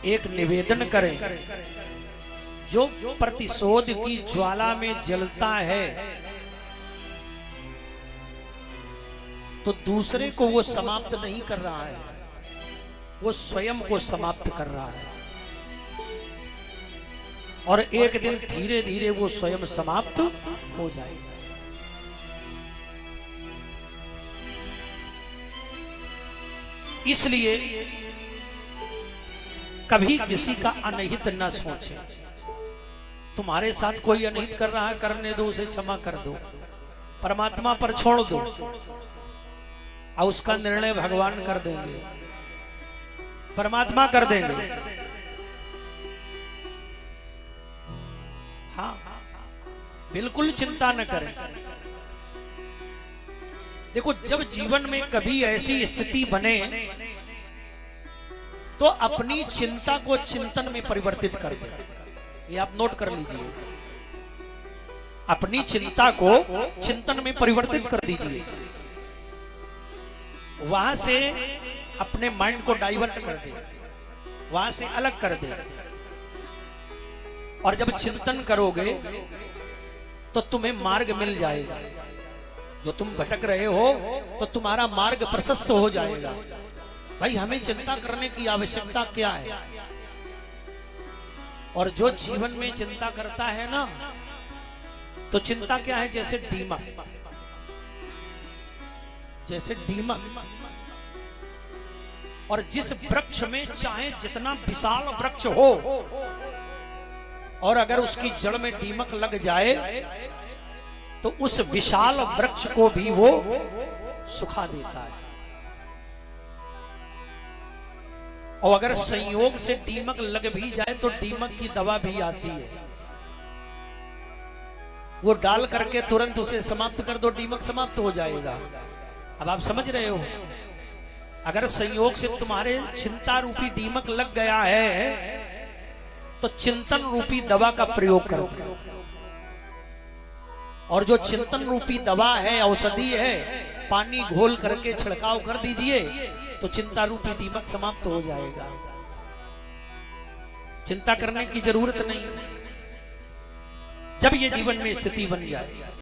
एक निवेदन करें, जो प्रतिशोध की ज्वाला में जलता है तो दूसरे को वो समाप्त नहीं कर रहा है, वो स्वयं को समाप्त कर रहा है। और एक दिन धीरे धीरे वो स्वयं समाप्त हो जाएगा। इसलिए कभी किसी का अनहित न सोचे। तुम्हारे साथ कोई अनहित कर रहा है, करने दो, उसे क्षमा कर दो, परमात्मा पर छोड़ दो, और उसका निर्णय भगवान कर देंगे, परमात्मा कर देंगे। हाँ, बिल्कुल चिंता न करें। देखो, जब जीवन में कभी ऐसी स्थिति बने तो अपनी चिंता को चिंतन में परिवर्तित कर दे। ये आप नोट कर लीजिए, अपनी चिंता को चिंतन में परिवर्तित कर दीजिए। वहां से अपने माइंड को डाइवर्ट कर दे, वहां से अलग कर दे। और जब चिंतन करोगे तो तुम्हें मार्ग मिल जाएगा। जो तुम भटक रहे हो तो तुम्हारा मार्ग प्रशस्त हो जाएगा। भाई, हमें चिंता करने की आवश्यकता क्या है? और जो जीवन में चिंता करता है ना, तो चिंता क्या है? जैसे दीमक, जैसे दीमक। और जिस वृक्ष में चाहे जितना विशाल वृक्ष हो, और अगर उसकी जड़ में दीमक लग जाए तो उस विशाल वृक्ष को भी वो सुखा देता है। और अगर संयोग से दीमक लग भी जाए तो दीमक की दवा भी आती है, वो डाल करके तुरंत उसे समाप्त कर दो, दीमक समाप्त हो जाएगा। अब आप समझ रहे हो? अगर संयोग से तुम्हारे चिंता रूपी दीमक लग गया है तो चिंतन रूपी दवा का प्रयोग करो। और जो चिंतन रूपी दवा है, औषधि है, पानी घोल करके छिड़काव कर दीजिए तो चिंता रूपी दीमक समाप्त हो जाएगा। चिंता करने की जरूरत नहीं जब ये जीवन में स्थिति बन जाए।